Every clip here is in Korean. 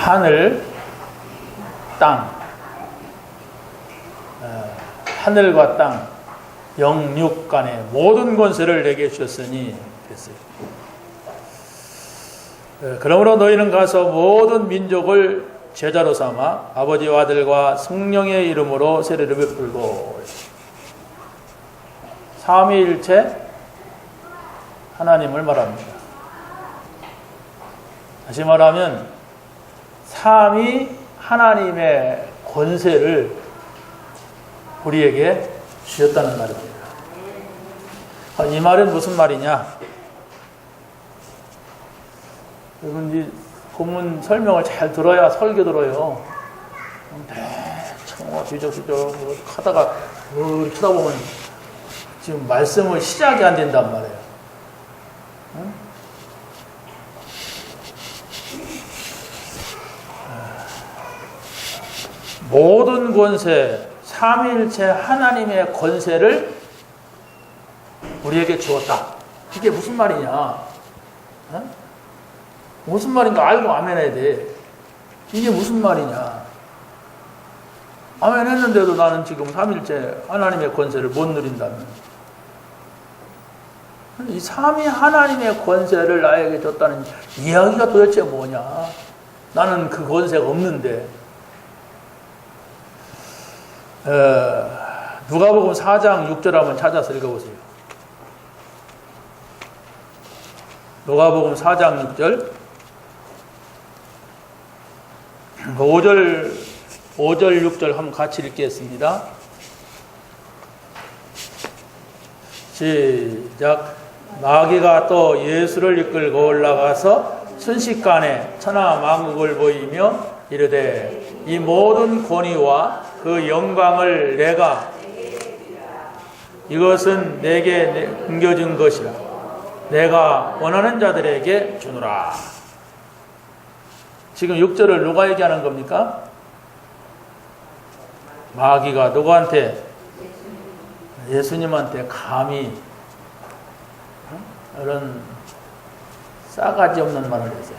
하늘, 땅, 하늘과 땅, 영육 간의 모든 권세를 내게 주셨으니 됐어요. 그러므로 너희는 가서 모든 민족을 제자로 삼아 아버지와 아들과 성령의 이름으로 세례를 베풀고, 삼위일체 하나님을 말합니다. 다시 말하면 삼위 하나님의 권세를 우리에게 주셨다는 말입니다. 이 말은 무슨 말이냐? 여러분, 이 본문 설명을 잘 들어야 설교 들어요. 대충 뒤적뒤적 하다가 이렇게 쳐다보면 지금 말씀을 시작이 안 된단 말이에요. 응? 모든 권세, 삼위일체 하나님의 권세를 우리에게 주었다. 이게 무슨 말이냐? 응? 무슨 말인가 알고 아멘해야 돼. 이게 무슨 말이냐? 아멘했는데도 나는 지금 삼위일체 하나님의 권세를 못 누린다면, 이 삼위 하나님의 권세를 나에게 줬다는 이야기가 도대체 뭐냐? 나는 그 권세가 없는데. 누가복음 4장 6절 한번 찾아서 읽어보세요. 누가복음 4장 6절. 5절 6절 한번 같이 읽겠습니다. 시작. 마귀가 또 예수를 이끌고 올라가서 순식간에 천하 만국을 보이며 이르되 이 모든 권위와 그 영광을 내가 이것은 내게 넘겨준 것이라 내가 원하는 자들에게 주노라. 지금 6절을 누가 얘기하는 겁니까? 마귀가 누구한테? 예수님한테 감히 이런 싸가지 없는 말을 했어요.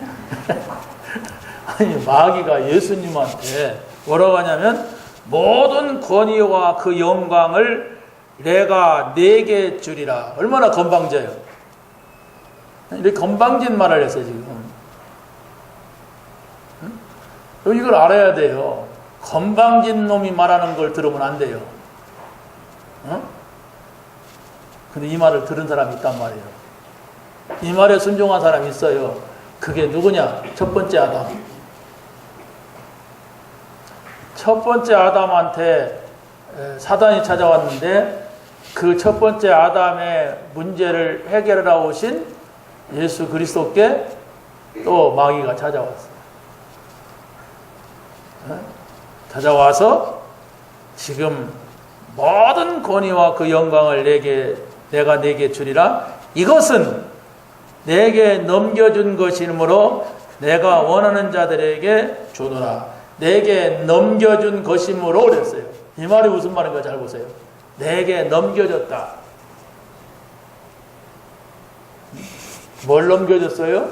아니, 마귀가 예수님한테 뭐라고 하냐면 모든 권위와 그 영광을 내가 내게 주리라. 얼마나 건방져요. 이렇게 건방진 말을 했어요 지금. 이걸 알아야 돼요. 건방진 놈이 말하는 걸 들으면 안 돼요. 근데 이 말을 들은 사람이 있단 말이에요. 이 말에 순종한 사람이 있어요. 그게 누구냐? 첫 번째 아담. 첫 번째 아담한테 사단이 찾아왔는데 그 첫 번째 아담의 문제를 해결하러 오신 예수 그리스도께 또 마귀가 찾아왔어요. 찾아와서 지금 모든 권위와 그 영광을 내가 내게 주리라. 이것은 내게 넘겨준 것이므로 내가 원하는 자들에게 주노라. 내게 넘겨준 것이므로 그랬어요. 이 말이 무슨 말인가 잘 보세요. 내게 넘겨줬다. 뭘 넘겨줬어요?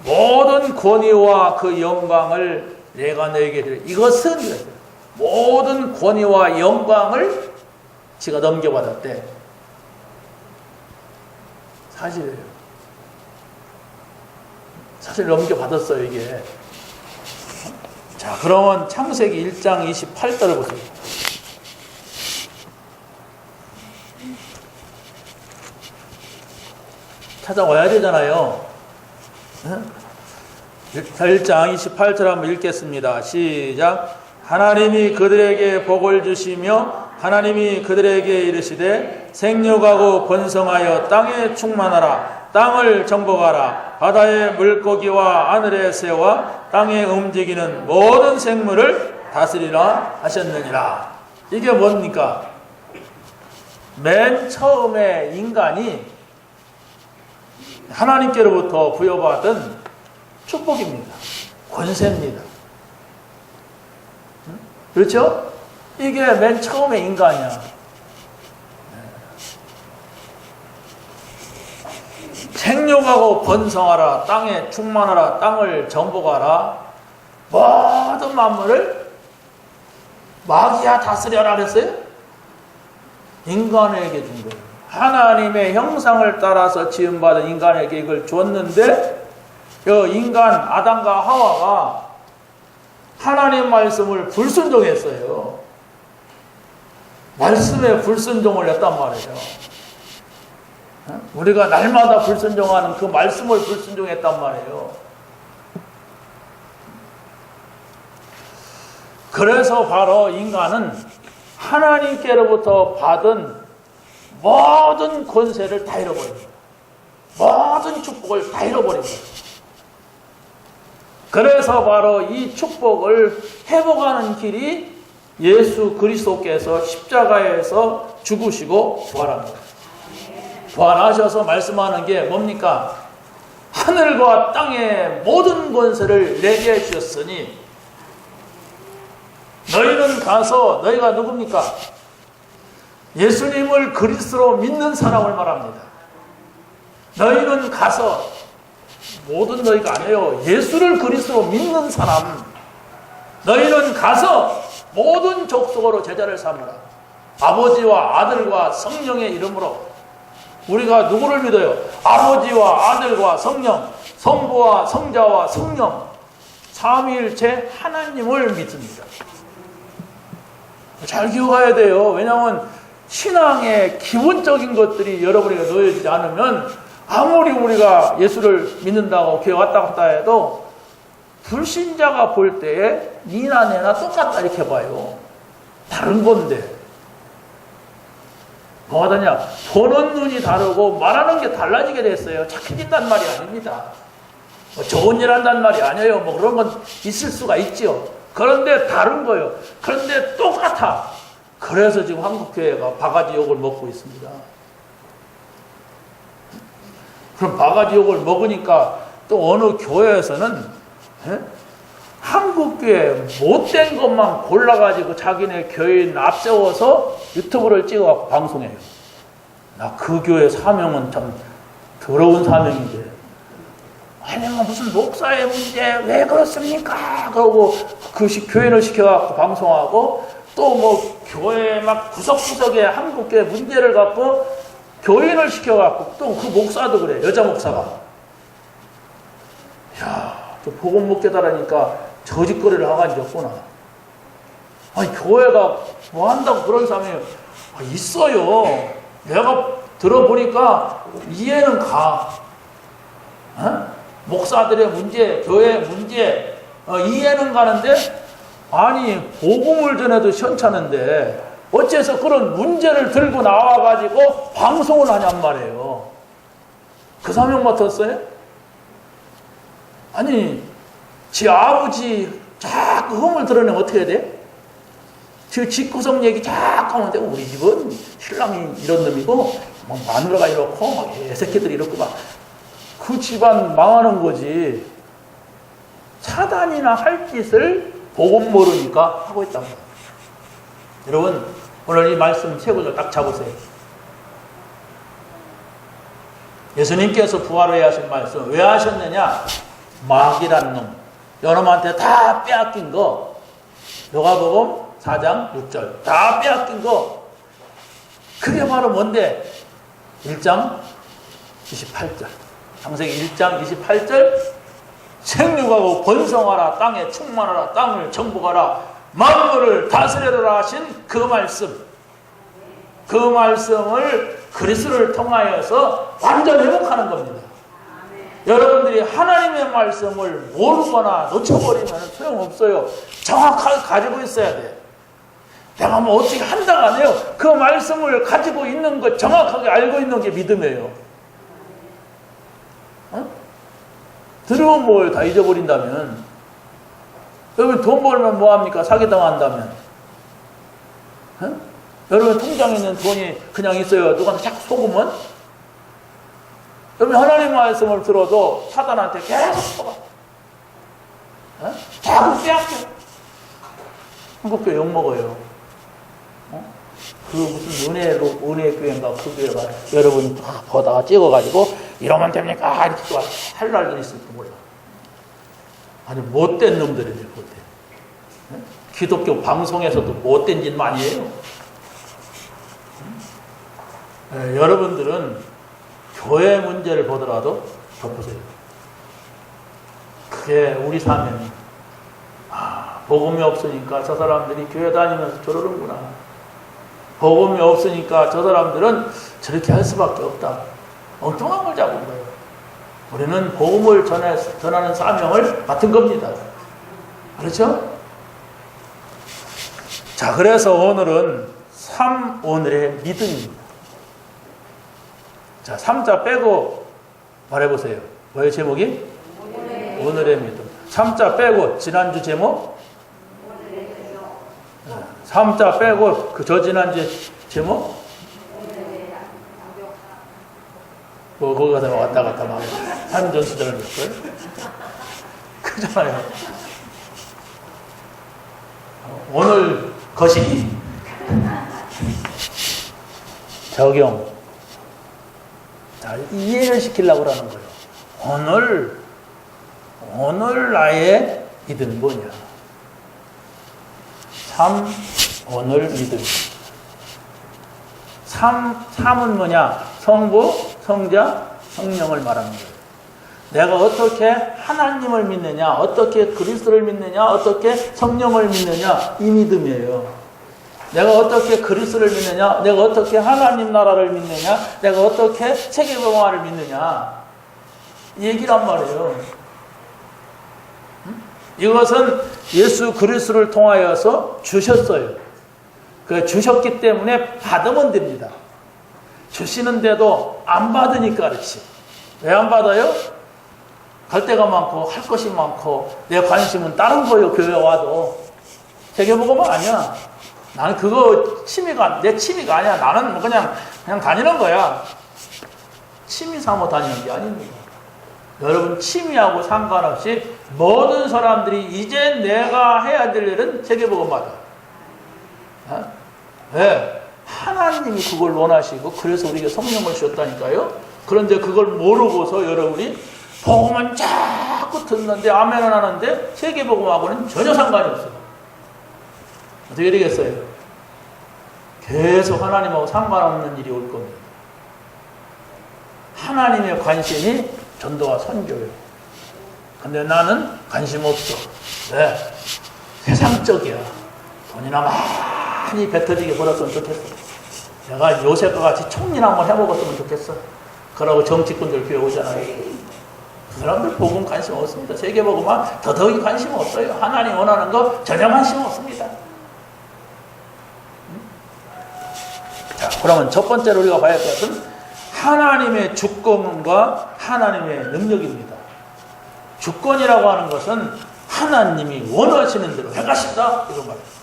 모든 권위와 그 영광을 내가 너에게 드려. 이것은 모든 권위와 영광을 지가 넘겨받았대. 사실이에요. 사실 넘겨받았어요 이게. 자, 그러면 창세기 1장 28절을 보세요. 찾아와야 되잖아요. 자, 1장 28절 한번 읽겠습니다. 시작. 하나님이 그들에게 복을 주시며 하나님이 그들에게 이르시되 생육하고 번성하여 땅에 충만하라. 땅을 정복하라. 바다의 물고기와 하늘의 새와 땅에 움직이는 모든 생물을 다스리라 하셨느니라. 이게 뭡니까? 맨 처음에 인간이 하나님께로부터 부여받은 축복입니다. 권세입니다. 그렇죠? 이게 맨 처음에 인간이야. 생육하고 번성하라. 땅에 충만하라. 땅을 정복하라. 모든 만물을 마귀야 다스려라 그랬어요? 인간에게 준 거예요. 하나님의 형상을 따라서 지음받은 인간에게 이걸 줬는데 인간 아담과 하와가 하나님 말씀을 불순종했어요. 말씀에 불순종을 했단 말이에요. 우리가 날마다 불순종하는 그 말씀을 불순종했단 말이에요. 그래서 바로 인간은 하나님께로부터 받은 모든 권세를 다 잃어버린 거예요. 모든 축복을 다 잃어버린 거예요. 그래서 바로 이 축복을 회복하는 길이 예수 그리스도께서 십자가에서 죽으시고 부활한 거예요. 부활하셔서 말씀하는 게 뭡니까? 하늘과 땅의 모든 권세를 내게 주셨으니 너희는 가서, 너희가 누굽니까? 예수님을 그리스도로 믿는 사람을 말합니다. 너희는 가서, 모든 너희가 아니에요. 예수를 그리스도로 믿는 사람. 너희는 가서 모든 족속으로 제자를 삼으라. 아버지와 아들과 성령의 이름으로. 우리가 누구를 믿어요? 아버지와 아들과 성령, 성부와 성자와 성령, 삼위일체 하나님을 믿습니다. 잘 기억해야 돼요. 왜냐하면 신앙의 기본적인 것들이 여러분에게 놓여지지 않으면 아무리 우리가 예수를 믿는다고 교회 왔다 갔다 해도 불신자가 볼 때에 니나 내나 똑같다 이렇게 봐요. 다른 건데. 뭐가 다냐? 보는 눈이 다르고 말하는 게 달라지게 됐어요. 착해진단 말이 아닙니다. 뭐 좋은 일 한단 말이 아니에요. 뭐 그런 건 있을 수가 있지요. 그런데 다른 거예요. 그런데 똑같아. 그래서 지금 한국교회가 바가지 욕을 먹고 있습니다. 그럼 바가지 욕을 먹으니까 또 어느 교회에서는 한국교회 못된 것만 골라가지고 자기네 교인 앞세워서 유튜브를 찍어갖고 방송해요. 나 그 교회 사명은 참 더러운 사명인데. 아니, 무슨 목사의 문제, 왜 그렇습니까? 그러고 그 교인을 시켜갖고 방송하고 또 뭐 교회 막 구석구석에 한국교회 문제를 갖고 교인을 시켜갖고 또 그 목사도 그래. 여자 목사가. 이야, 저 복음 못 깨달으니까 저짓거리를 하고 앉았구나. 아니, 교회가 뭐 한다고 그런 사람이 있어요. 내가 들어보니까 이해는 가. 목사들의 문제, 교회의 문제, 이해는 가는데, 아니, 복음을 전해도 시원찮은데, 어째서 그런 문제를 들고 나와가지고 방송을 하냔 말이에요. 그 사명 맡았어요? 아니, 지 아버지 자꾸 흠을 드러내면 어떻게 해야 돼? 지 집구석 얘기 자꾸 하면 되고, 우리 집은 신랑이 이런 놈이고, 뭐 마누라가 이렇고, 막 애새끼들이 이렇고, 막. 그 집안 망하는 거지. 사단이나 할 짓을 복음 모르니까 하고 있단 말이에요. 여러분, 오늘 이 말씀 세 구절 딱 잡으세요. 예수님께서 부활을 하신 말씀 왜 하셨느냐? 마귀란 놈, 여러분한테 다 빼앗긴 거, 요가복음 4장 6절 다 빼앗긴 거, 그게 바로 뭔데? 1장 28절, 창세기 1장 28절, 생육하고 번성하라, 땅에 충만하라, 땅을 정복하라, 만물을 다스려라 하신 그 말씀, 그 말씀을 그리스도를 통하여서 완전 회복하는 겁니다. 여러분들이 하나님의 말씀을 모르거나 놓쳐버리면 소용없어요. 정확하게 가지고 있어야 돼. 내가 뭐 어떻게 한다가 아니에요. 그 말씀을 가지고 있는 것, 정확하게 알고 있는 게 믿음이에요. 들으면 뭘 다 잊어버린다면, 여러분 돈 벌면 뭐합니까? 사기당한다면, 여러분 통장에 있는 돈이 그냥 있어요. 누구한테 자꾸 속으면, 여러분 하나님 말씀을 들어도 사단한테 계속 속아. 자꾸 빼앗겨. 한국교회 욕먹어요. 그 무슨 은혜 교회인가 그 교회가 여러분 보다가 찍어가지고 이러면 됩니까? 이렇게 할 날도 있을지 몰라. 아주 못된 놈들이에요. 못된. 기독교 방송에서도 못된 짓 많이 해요. 여러분들은 교회 문제를 보더라도 덮으세요. 그게 우리 사명이. 복음이 없으니까 저 사람들이 교회 다니면서 저러는구나. 복음이 없으니까 저 사람들은 저렇게 할 수밖에 없다. 엉뚱한 걸 잡은 거예요. 우리는 복음을 전하는 사명을 맡은 겁니다. 그렇죠? 자, 그래서 오늘은 3오늘의 믿음입니다. 자, 3자 빼고 말해보세요. 뭐예요, 제목이? 오늘의 믿음. 3자 빼고 지난주 제목? 3자 빼고 그 저 지난주 제목? 거기 가서 왔다 갔다 막 한전수전을 넣을걸? 그잖아요. 오늘 거시기 적용. 자, 이해를 시키려고 하는 거예요. 오늘 나의 믿음이 뭐냐? 3, 오늘 믿음. 3은 뭐냐? 성부, 성자, 성령을 말하는 거예요. 내가 어떻게 하나님을 믿느냐, 어떻게 그리스도를 믿느냐, 어떻게 성령을 믿느냐, 이 믿음이에요. 내가 어떻게 그리스도를 믿느냐, 내가 어떻게 하나님 나라를 믿느냐, 내가 어떻게 세계복음화를 믿느냐, 이 얘기란 말이에요. 이것은 예수 그리스도를 통하여서 주셨어요. 그 주셨기 때문에 받으면 됩니다. 주시는데도 안 받으니까 그렇지. 왜 안 받아요? 갈 데가 많고 할 것이 많고 내 관심은 다른 거예요. 교회 와도. 세계복음은 아니야. 나는 그거 내 취미가 아니야. 나는 그냥 다니는 거야. 취미 삼아 다니는 게 아닙니다. 여러분 취미하고 상관없이 모든 사람들이 이제 내가 해야 될 일은 세계복음화다. 왜? 하나님이 그걸 원하시고 그래서 우리에게 성령을 주셨다니까요. 그런데 그걸 모르고서 여러분이 복음은 자꾸 듣는데 아멘은 하는데 세계복음하고는 전혀 상관이 없어요. 어떻게 되겠어요? 계속 하나님하고 상관없는 일이 올 겁니다. 하나님의 관심이 전도와 선교예요. 근데 나는 관심 없어. 왜? 세상적이야. 돈이나 많이 뱉어지게 벌었으면 좋겠어. 내가 요셉과 같이 총리나 한번 해먹었으면 좋겠어. 그러고 정치꾼들 교회 오잖아요. 그 사람들 복음 관심 없습니다. 세계복음만 더더욱이 관심 없어요. 하나님 원하는 거 전혀 관심 없습니다. 자, 그러면 첫 번째로 우리가 봐야 할 것은 하나님의 주권과 하나님의 능력입니다. 주권이라고 하는 것은 하나님이 원하시는 대로 해가신다 이런 말이에요.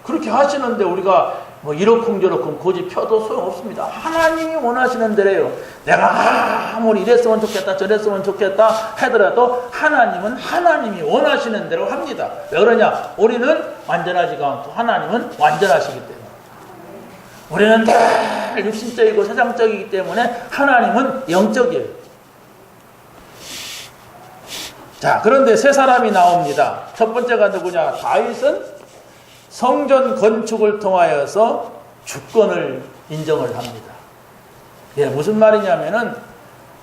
그렇게 하시는데 우리가 뭐 이러쿵저러쿵 고집 펴도 소용없습니다. 하나님이 원하시는 대로요. 내가 아무리 이랬으면 좋겠다 저랬으면 좋겠다 하더라도 하나님은 하나님이 원하시는 대로 합니다. 왜 그러냐? 우리는 완전하지가 않고 하나님은 완전하시기 때문에. 우리는 늘 육신적이고 세상적이기 때문에 하나님은 영적이에요. 자, 그런데 세 사람이 나옵니다. 첫 번째가 누구냐? 다윗은 성전 건축을 통하여서 주권을 인정을 합니다. 예, 무슨 말이냐면은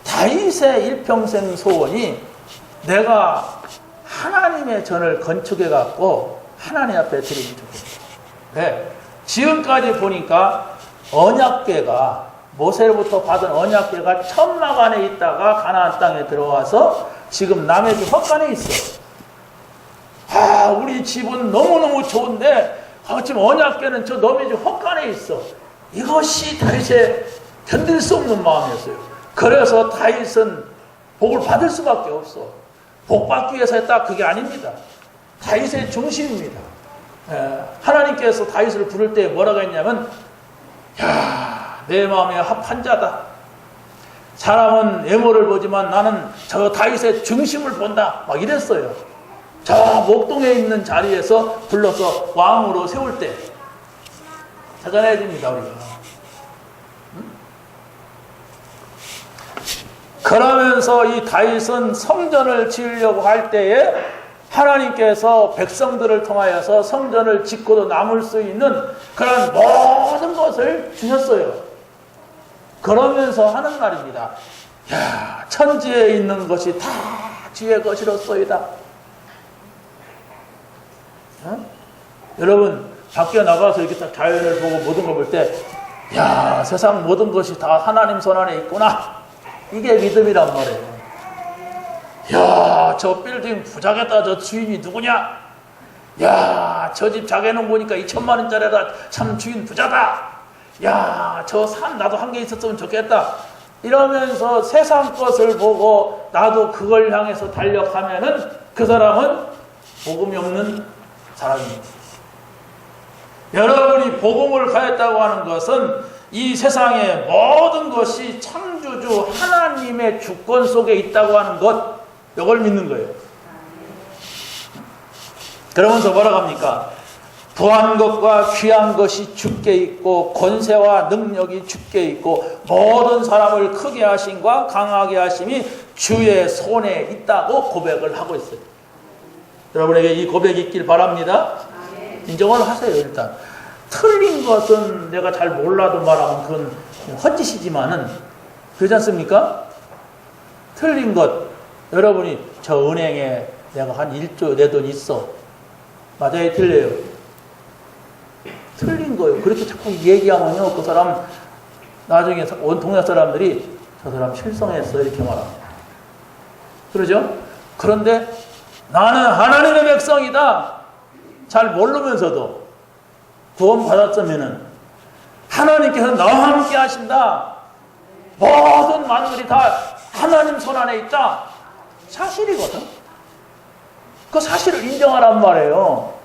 다윗의 일평생 소원이 내가 하나님의 전을 건축해 갖고 하나님 앞에 드리면 좋겠다. 네. 지금까지 보니까 언약궤가 모세로부터 받은 언약궤가 천막 안에 있다가 가나안 땅에 들어와서 지금 남의 집 헛간에 있어. 우리 집은 너무너무 좋은데 지금 언약궤는 저 남의 집 헛간에 있어. 이것이 다윗의 견딜 수 없는 마음이었어요. 그래서 다윗은 복을 받을 수밖에 없어. 복 받기 위해서 했다? 그게 아닙니다. 다윗의 중심입니다. 하나님께서 다윗을 부를 때 뭐라고 했냐면 내 마음에 합한 자다. 사람은 외모를 보지만 나는 저 다윗의 중심을 본다. 막 이랬어요. 저 목동에 있는 자리에서 불러서 왕으로 세울 때 찾아내야 됩니다. 우리가. 그러면서 이 다윗은 성전을 지으려고 할 때에 하나님께서 백성들을 통하여서 성전을 짓고도 남을 수 있는 그런 모든 것을 주셨어요. 그러면서 하는 말입니다. 야, 천지에 있는 것이 다 주의 것이로소이다. 여러분 밖에 나가서 이렇게 딱 자연을 보고 모든 걸 볼 때, 야, 세상 모든 것이 다 하나님 손 안에 있구나. 이게 믿음이란 말이에요. 야, 저 빌딩 부자겠다. 저 주인이 누구냐? 야, 저 집 자개는 보니까 2천만 원짜리라 참 주인 부자다. 야, 저 산 나도 한 개 있었으면 좋겠다. 이러면서 세상 것을 보고 나도 그걸 향해서 달려가면은 그 사람은 복음이 없는 사람입니다. 여러분이 복음을 가졌다고 하는 것은 이 세상의 모든 것이 창조주 하나님의 주권 속에 있다고 하는 것, 이걸 믿는 거예요. 그러면서 뭐라고 합니까? 부한 것과 귀한 것이 주께 있고 권세와 능력이 주께 있고 모든 사람을 크게 하심과 강하게 하심이 주의 손에 있다고 고백을 하고 있어요. 여러분에게 이 고백이 있길 바랍니다. 인정을 하세요. 일단 틀린 것은 내가 잘 몰라도 말하면 그건 헛짓이지만은 그렇지 않습니까? 틀린 것, 여러분이 저 은행에 내가 한 1조 내 돈 있어. 맞아요? 틀려요? 틀린 거예요. 그렇게 자꾸 얘기하면요, 그 사람 나중에 온 동네 사람들이 저 사람 실성했어 이렇게 말합니다. 그러죠? 그런데 나는 하나님의 백성이다. 잘 모르면서도 구원 받았으면은 하나님께서 너와 함께 하신다. 모든 만물이 다 하나님 손 안에 있다. 사실이거든. 그 사실을 인정하란 말이에요.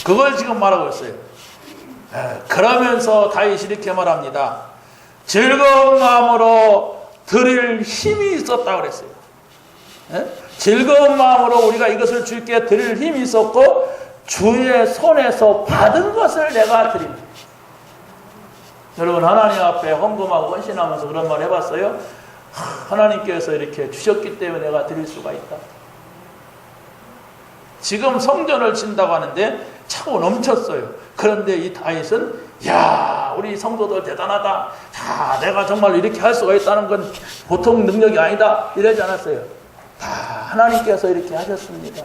그걸 지금 말하고 있어요. 그러면서 다윗이 이렇게 말합니다. 즐거운 마음으로 드릴 힘이 있었다고 그랬어요. 즐거운 마음으로 우리가 이것을 주께 드릴 힘이 있었고 주의 손에서 받은 것을 내가 드립니다. 여러분 하나님 앞에 헌금하고 헌신하면서 그런 말 해봤어요? 하나님께서 이렇게 주셨기 때문에 내가 드릴 수가 있다. 지금 성전을 짓는다고 하는데 차고 넘쳤어요. 그런데 이 다윗은 야, 우리 성도들 대단하다. 자, 내가 정말 이렇게 할 수가 있다는 건 보통 능력이 아니다. 이러지 않았어요. 다 하나님께서 이렇게 하셨습니다.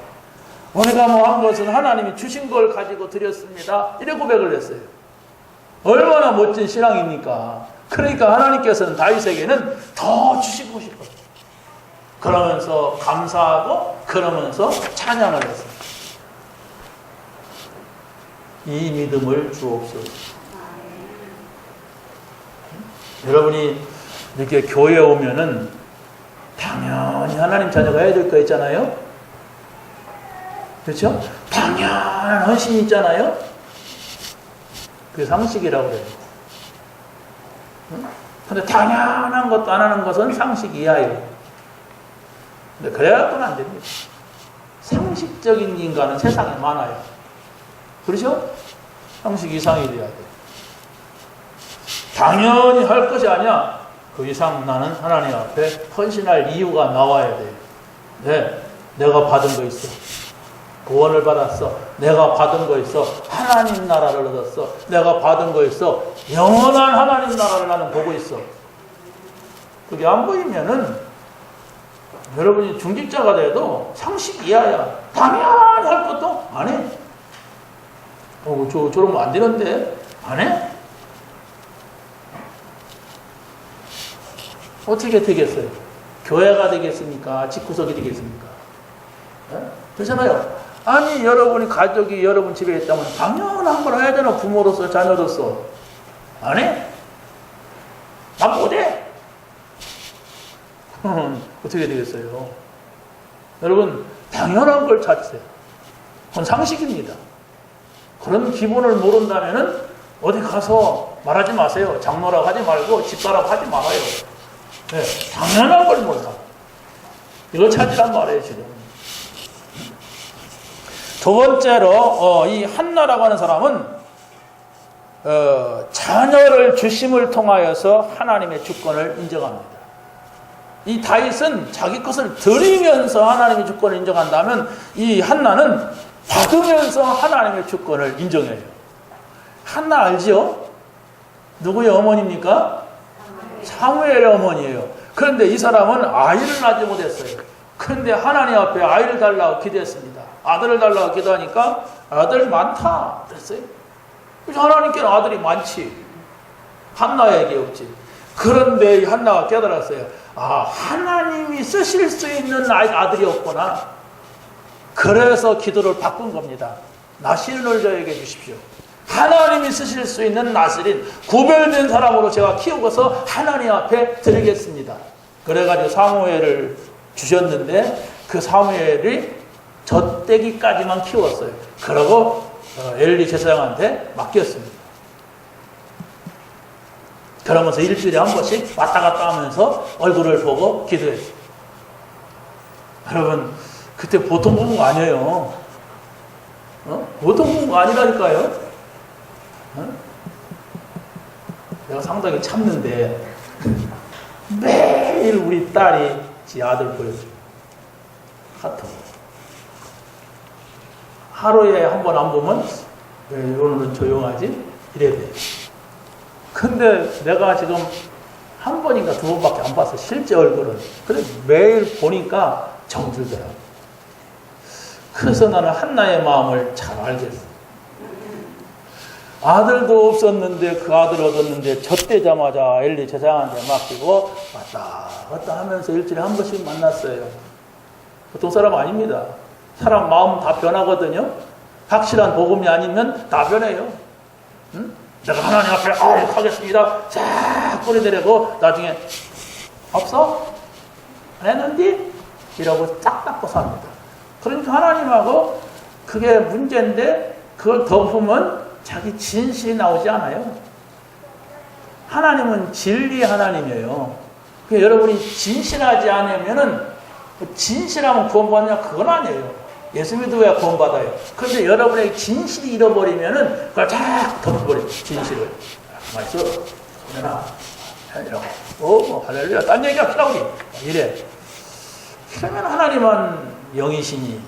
우리가 뭐 한 것은 하나님이 주신 걸 가지고 드렸습니다. 이래 고백을 했어요. 얼마나 멋진 신앙입니까? 그러니까 하나님께서는 다윗에게는 더 주시고 싶어요. 그러면서 감사하고 그러면서 찬양을 했어요. 이 믿음을 주옵소서. 여러분이 이렇게 교회에 오면은 당연히 하나님 자녀가 해야 될 거 있잖아요. 그렇죠? 당연한 헌신이 있잖아요. 그게 상식이라고 그래요. 근데 당연한 것도 안 하는 것은 상식 이하예요. 근데 그래갖고는 안 됩니다. 상식적인 인간은 세상에 많아요. 그렇죠? 상식 이상이 돼야 돼요. 당연히 할 것이 아니야. 그 이상 나는 하나님 앞에 헌신할 이유가 나와야 돼요. 네, 내가 받은 거 있어. 구원을 받았어. 내가 받은 거 있어. 하나님 나라를 얻었어. 내가 받은 거 있어. 영원한 하나님 나라를 나는 보고 있어. 그게 안 보이면은 여러분이 중직자가 돼도 상식 이하야. 당연히 할 것도 안 해. 저런 거 안 되는데 안 해? 어떻게 되겠어요? 교회가 되겠습니까? 집구석이 되겠습니까? 네? 그렇잖아요. 아니 여러분이 가족이 여러분 집에 있다면 당연한 걸 해야 되나? 부모로서 자녀로서 안 해? 난 못해? 어떻게 되겠어요? 여러분 당연한 걸 찾으세요. 그건 상식입니다. 그런 기본을 모른다면은 어디 가서 말하지 마세요. 장로라고 하지 말고 집사라고 하지 말아요. 네, 당연한 걸 몰라. 이걸 찾으란 말이에요 지금. 두 번째로 이 한나라고 하는 사람은 자녀를 주심을 통하여서 하나님의 주권을 인정합니다. 이 다윗은 자기 것을 드리면서 하나님의 주권을 인정한다면 이 한나는 받으면서 하나님의 주권을 인정해요. 한나 알지요? 누구의 어머니입니까? 사무엘의 어머니예요. 그런데 이 사람은 아이를 낳지 못했어요. 그런데 하나님 앞에 아이를 달라고 기도했습니다. 아들을 달라고 기도하니까 아들 많다 그랬어요. 그래서 하나님께는 아들이 많지, 한나에게 없지. 그런데 이 한나가 깨달았어요. 하나님이 쓰실 수 있는 아들이 없구나. 그래서 기도를 바꾼 겁니다. 나실을 저에게 주십시오. 하나님이 쓰실 수 있는 나실인 구별된 사람으로 제가 키우고서 하나님 앞에 드리겠습니다. 그래가지고 사무엘을 주셨는데 그 사무엘이 젖대기까지만 키웠어요. 그러고 엘리 제사장한테 맡겼습니다. 그러면서 일주일에 한 번씩 왔다 갔다 하면서 얼굴을 보고 기도했어요. 여러분, 그때 보통 부부가 아니에요. 보통 부부가 아니라니까요. 내가 상당히 참는데 매일 우리 딸이 지 아들 보여줘요. 카톡. 하루에 한 번 안 보면 왜 오늘은 조용하지? 이래야 돼. 근데 내가 지금 한 번인가 두 번밖에 안 봤어. 실제 얼굴은. 근데 매일 보니까 정들더라고. 그래서 나는 한나의 마음을 잘 알겠어. 아들도 없었는데 그 아들 얻었는데 젖대자마자 엘리 제사장한테 맡기고 왔다 갔다 하면서 일주일에 한 번씩 만났어요. 보통 사람 아닙니다. 사람 마음 다 변하거든요. 확실한 복음이 아니면 다 변해요. 응? 내가 하나님 앞에 하겠습니다. 쫙 뿌리내리고 나중에 없어? 안 했는데? 이러고 쫙 닦고 삽니다. 그러니까 하나님하고 그게 문제인데 그걸 덮으면 자기 진실이 나오지 않아요. 하나님은 진리 하나님이에요. 그러니까 여러분이 진실하지 않으면은 진실하면 구원받느냐? 그건 아니에요. 예수 믿어야 구원받아요. 그런데 여러분의 진실이 잃어버리면은 그걸 쫙 덮어버려요. 진실을. 가만히 있어. 내놔. 이러고. 할렐루야. 딴 얘기 합시다, 우리. 이래. 그러면 하나님은 영이시니.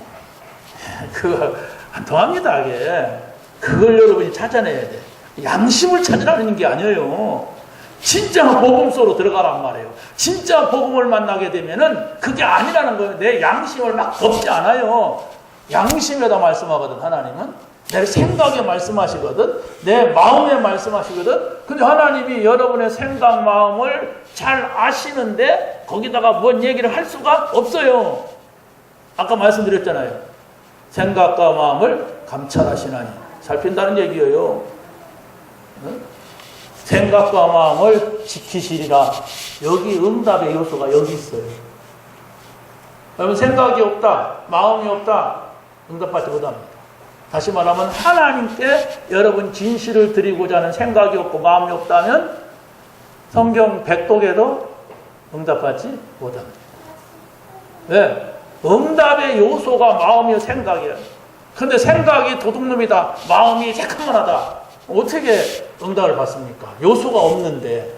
그거 안 통합니다, 이게. 그걸 여러분이 찾아내야 돼. 양심을 찾으라는 게 아니에요. 진짜 복음 속으로 들어가란 말이에요. 진짜 복음을 만나게 되면은 그게 아니라는 거예요. 내 양심을 막 덮지 않아요. 양심에다 말씀하거든, 하나님은. 내 생각에 말씀하시거든. 내 마음에 말씀하시거든. 근데 하나님이 여러분의 생각, 마음을 잘 아시는데 거기다가 뭔 얘기를 할 수가 없어요. 아까 말씀드렸잖아요. 생각과 마음을 감찰하시나니. 살핀다는 얘기예요. 응? 생각과 마음을 지키시리라. 여기 응답의 요소가 여기 있어요. 여러분, 생각이 없다, 마음이 없다, 응답받지 못합니다. 다시 말하면 하나님께 여러분 진실을 드리고자 하는 생각이 없고 마음이 없다면 성경 100독에도 응답받지 못합니다. 왜? 응답의 요소가 마음이요 생각이에요. 근데 생각이 도둑놈이다, 마음이 새카만하다, 어떻게 응답을 받습니까? 요소가 없는데.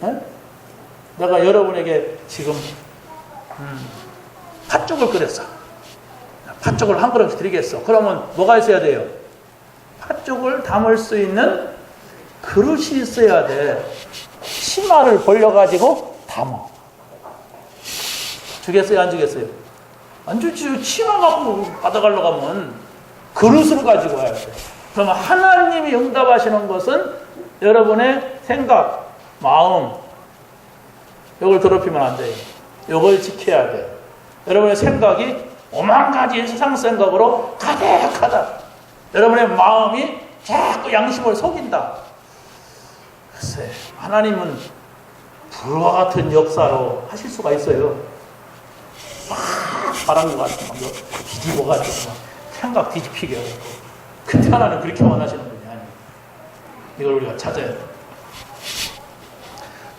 에? 내가 여러분에게 지금 팥죽을 끓였어. 팥죽을 한 그릇 드리겠어. 그러면 뭐가 있어야 돼요? 팥죽을 담을 수 있는 그릇이 있어야 돼. 치마를 벌려가지고 담어. 주겠어요? 안 주겠어요? 안 주지. 치마 갖고 받아가려고 하면 그릇을 가지고 와야 돼. 그러면 하나님이 응답하시는 것은 여러분의 생각, 마음, 이걸 더럽히면 안 돼요. 이걸 지켜야 돼요. 여러분의 생각이 오만 가지 세상 생각으로 가득하다. 여러분의 마음이 자꾸 양심을 속인다. 글쎄, 하나님은 불과 같은 역사로 하실 수가 있어요. 막 바람 것 같은 막 뒤집어가지고 생각 뒤집히게 하고. 근데 하나는 그렇게 원하시는 분이 아니에요. 이걸 우리가 찾아야 돼요.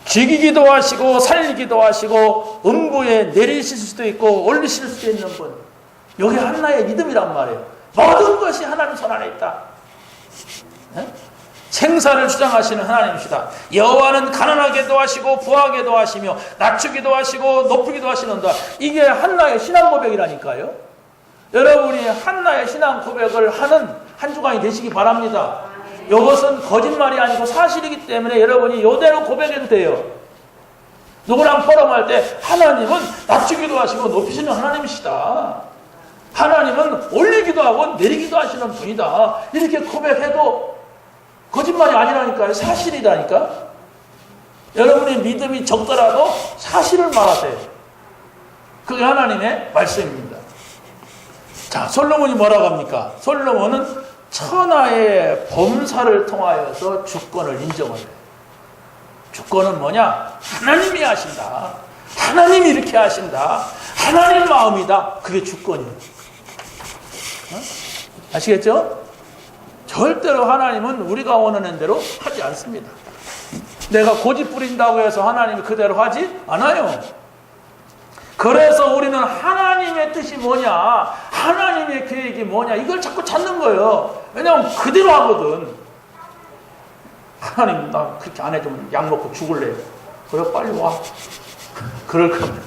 죽이기도 하시고 살리기도 하시고 음부에 내리실 수도 있고 올리실 수도 있는 분. 여기 하나의 믿음이란 말이에요. 모든 것이 하나님 손 안에 있다. 생사를 주장하시는 하나님이시다. 여호와는 가난하게도 하시고 부하게도 하시며 낮추기도 하시고 높이기도 하시는다. 이게 한나의 신앙 고백이라니까요. 여러분이 한나의 신앙 고백을 하는 한 주간이 되시기 바랍니다. 이것은 거짓말이 아니고 사실이기 때문에 여러분이 이대로 고백해도 돼요. 누구랑 포럼할 때 하나님은 낮추기도 하시고 높이시는 하나님이시다. 하나님은 올리기도 하고 내리기도 하시는 분이다. 이렇게 고백해도 거짓말이 아니라니까요. 사실이라니까. 여러분의 믿음이 적더라도 사실을 말하세요. 그게 하나님의 말씀입니다. 자, 솔로몬이 뭐라고 합니까? 솔로몬은 천하의 범사를 통하여서 주권을 인정을 해요. 주권은 뭐냐? 하나님이 하신다. 하나님이 이렇게 하신다. 하나님 마음이다. 그게 주권이에요. 아시겠죠? 절대로 하나님은 우리가 원하는 대로 하지 않습니다. 내가 고집 부린다고 해서 하나님이 그대로 하지 않아요. 그래서 우리는 하나님의 뜻이 뭐냐, 하나님의 계획이 뭐냐, 이걸 자꾸 찾는 거예요. 왜냐하면 그대로 하거든. 하나님, 나 그렇게 안 해주면 약 먹고 죽을래. 그래, 빨리 와. 그럴 겁니다.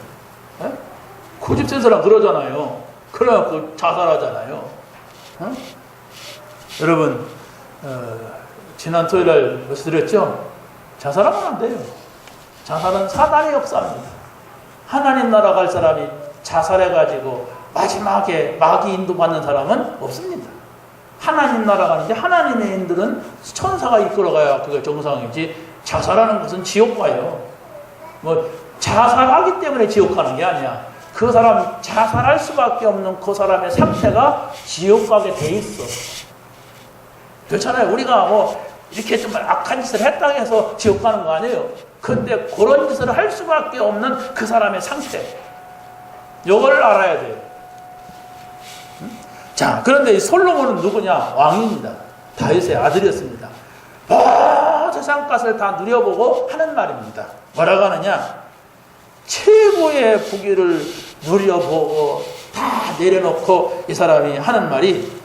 고집 센 사람 그러잖아요. 그래갖고 자살하잖아요. 여러분, 지난 토요일에 말씀드렸죠? 자살하면 안 돼요. 자살은 사단의 역사입니다. 하나님 나라 갈 사람이 자살해가지고 마지막에 마귀 인도받는 사람은 없습니다. 하나님 나라 가는데 하나님의 인들은 천사가 이끌어가야 그게 정상이지, 자살하는 것은 지옥 가요. 뭐 자살하기 때문에 지옥 가는 게 아니야. 그 사람 자살할 수밖에 없는 그 사람의 상태가 지옥 가게 돼 있어. 그렇잖아요. 우리가 뭐 이렇게 좀 악한 짓을 했다고 해서 지옥 가는 거 아니에요. 근데 그런 짓을 할 수밖에 없는 그 사람의 상태, 이걸 알아야 돼요. 자, 그런데 이 솔로몬은 누구냐? 왕입니다. 다윗의 아들이었습니다. 세상 것을 다 누려보고 하는 말입니다. 뭐라고 하느냐? 최고의 부귀를 누려보고 다 내려놓고 이 사람이 하는 말이,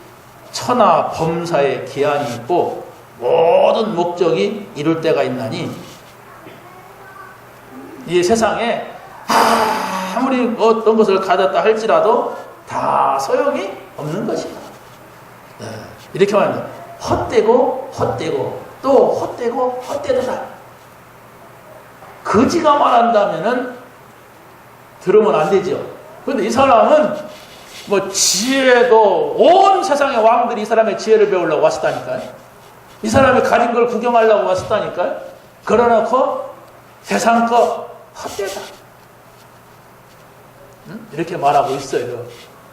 천하 범사에 기한이 있고 모든 목적이 이룰 때가 있나니 이 세상에 아무리 어떤 것을 가졌다 할지라도 다 소용이 없는 것이다. 이렇게 말하면 헛되고 헛되고 또 헛되고 헛되더라. 거지가 말한다면은 들으면 안 되죠. 그런데 이 사람은 뭐 지혜도, 온 세상의 왕들이 이 사람의 지혜를 배우려고 왔었다니까요. 이 사람이 가진 걸 구경하려고 왔었다니까요. 그러놓고 세상 거 헛되다. 이렇게 말하고 있어요.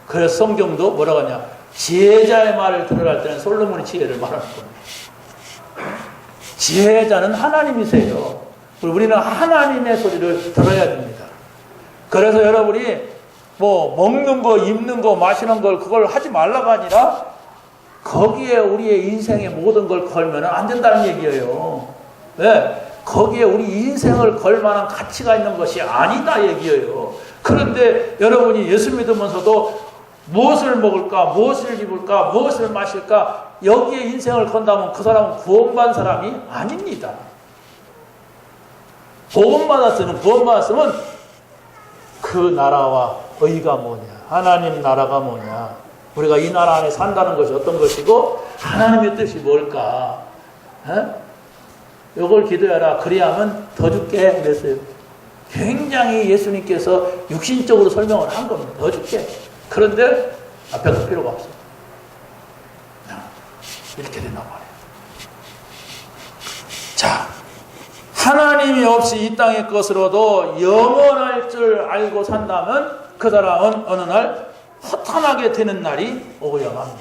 그래서 성경도 뭐라고 하냐? 지혜자의 말을 들으라 할 때는 솔로몬의 지혜를 말하는 겁니다. 지혜자는 하나님이세요. 우리는 하나님의 소리를 들어야 됩니다. 그래서 여러분이 뭐 먹는 거, 입는 거, 마시는 걸 그걸 하지 말라가 아니라 거기에 우리의 인생의 모든 걸 걸면 안 된다는 얘기예요. 왜? 거기에 우리 인생을 걸 만한 가치가 있는 것이 아니다 얘기예요. 그런데 여러분이 예수 믿으면서도 무엇을 먹을까, 무엇을 입을까, 무엇을 마실까, 여기에 인생을 건다면 그 사람은 구원받은 사람이 아닙니다. 구원받았으면 그 나라와 의가 뭐냐, 하나님 나라가 뭐냐, 우리가 이 나라 안에 산다는 것이 어떤 것이고 하나님의 뜻이 뭘까, 이걸 기도해라. 그래야만 더 줄게 그랬어요. 굉장히 예수님께서 육신적으로 설명을 한 겁니다. 더 줄게. 그런데 앞에 갈 필요가 없어요. 이렇게 된단 말이에요. 자, 하나님이 없이 이 땅의 것으로도 영원할 줄 알고 산다면 그 사람은 어느 날 허탄하게 되는 날이 오고야 합니다.